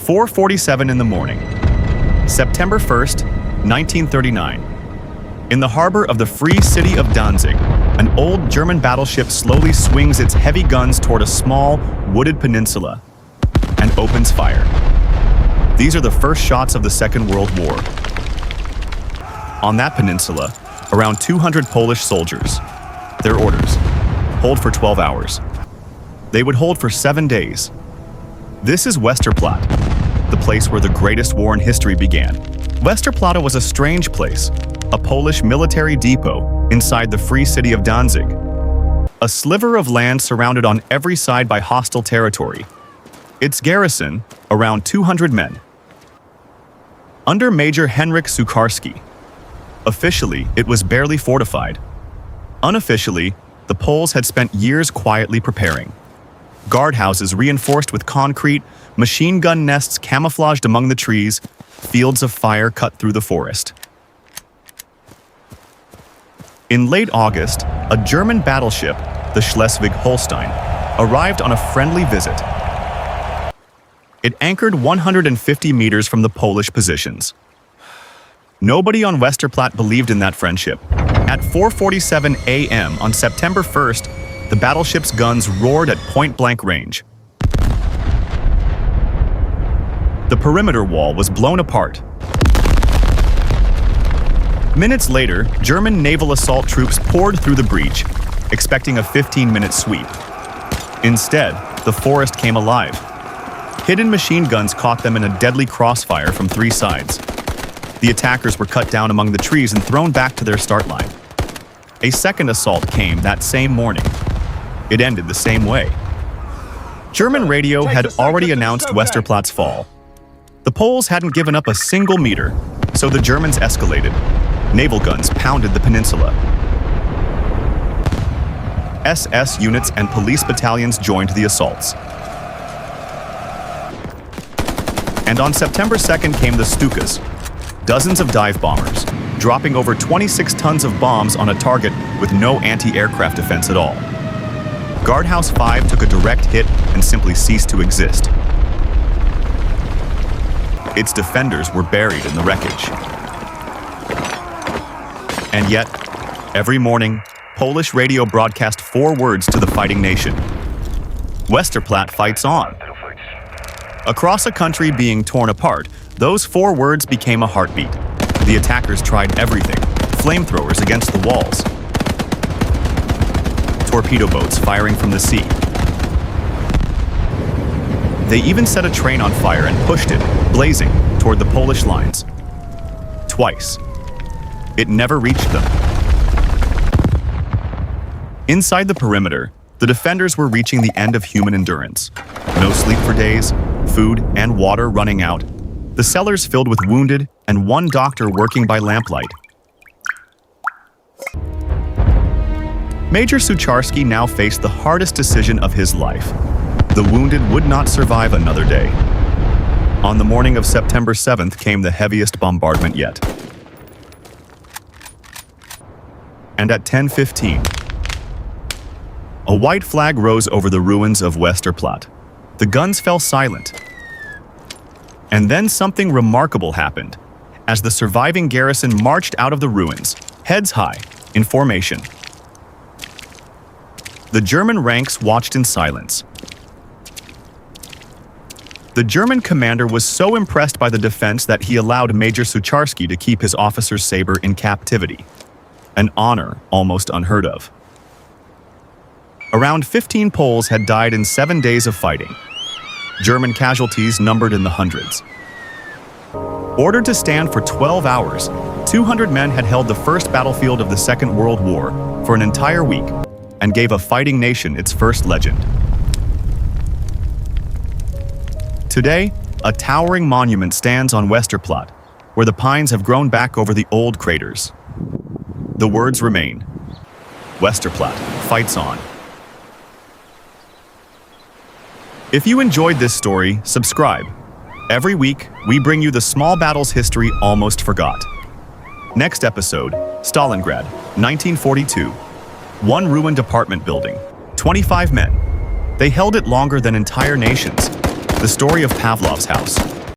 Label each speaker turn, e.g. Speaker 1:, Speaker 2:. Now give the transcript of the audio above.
Speaker 1: 4:47 in the morning, September 1st, 1939. In the harbor of the free city of Danzig, an old German battleship slowly swings its heavy guns toward a small, wooded peninsula and opens fire. These are the first shots of the Second World War. On that peninsula, around 200 Polish soldiers. Their orders: hold for 12 hours. They would hold for 7 days. This is Westerplatte, the place where the greatest war in history began. Westerplatte was a strange place, a Polish military depot inside the free city of Danzig. A sliver of land surrounded on every side by hostile territory. Its garrison, around 200 men. Under Major Henryk Sucharski. Officially, it was barely fortified. Unofficially, the Poles had spent years quietly preparing. Guardhouses reinforced with concrete, machine gun nests camouflaged among the trees, fields of fire cut through the forest. In late August, a German battleship, the Schleswig-Holstein, arrived on a friendly visit. It anchored 150 meters from the Polish positions. Nobody on Westerplatte believed in that friendship. At 4:47 a.m. on September 1st, the battleship's guns roared at point-blank range. The perimeter wall was blown apart. Minutes later, German naval assault troops poured through the breach, expecting a 15-minute sweep. Instead, the forest came alive. Hidden machine guns caught them in a deadly crossfire from 3 sides. The attackers were cut down among the trees and thrown back to their start line. A second assault came that same morning. It ended the same way. German radio had already announced Westerplatte's fall. The Poles hadn't given up a single meter, so the Germans escalated. Naval guns pounded the peninsula. SS units and police battalions joined the assaults. And on September 2nd came the Stukas, dozens of dive bombers, dropping over 26 tons of bombs on a target with no anti-aircraft defense at all. Guardhouse 5 took a direct hit and simply ceased to exist. Its defenders were buried in the wreckage. And yet, every morning, Polish radio broadcast 4 words to the fighting nation: Westerplatte fights on. Across a country being torn apart, those 4 words became a heartbeat. The attackers tried everything: flamethrowers against the walls, torpedo boats firing from the sea. They even set a train on fire and pushed it, blazing, toward the Polish lines. Twice. It never reached them. Inside the perimeter, the defenders were reaching the end of human endurance. No sleep for days, food and water running out, the cellars filled with wounded, and 1 doctor working by lamplight. Major Sucharski now faced the hardest decision of his life. The wounded would not survive another day. On the morning of September 7th came the heaviest bombardment yet. And at 10:15, a white flag rose over the ruins of Westerplatte. The guns fell silent. And then something remarkable happened, as the surviving garrison marched out of the ruins, heads high, in formation. The German ranks watched in silence. The German commander was so impressed by the defense that he allowed Major Sucharski to keep his officer's saber in captivity, an honor almost unheard of. Around 15 Poles had died in 7 days of fighting. German casualties numbered in the hundreds. Ordered to stand for 12 hours, 200 men had held the first battlefield of the Second World War for an entire week and gave a fighting nation its first legend. Today, a towering monument stands on Westerplatte, where the pines have grown back over the old craters. The words remain: Westerplatte fights on. If you enjoyed this story, subscribe. Every week, we bring you the small battles history almost forgot. Next episode, Stalingrad, 1942. 1 ruined apartment building, 25 men. They held it longer than entire nations. The story of Pavlov's house.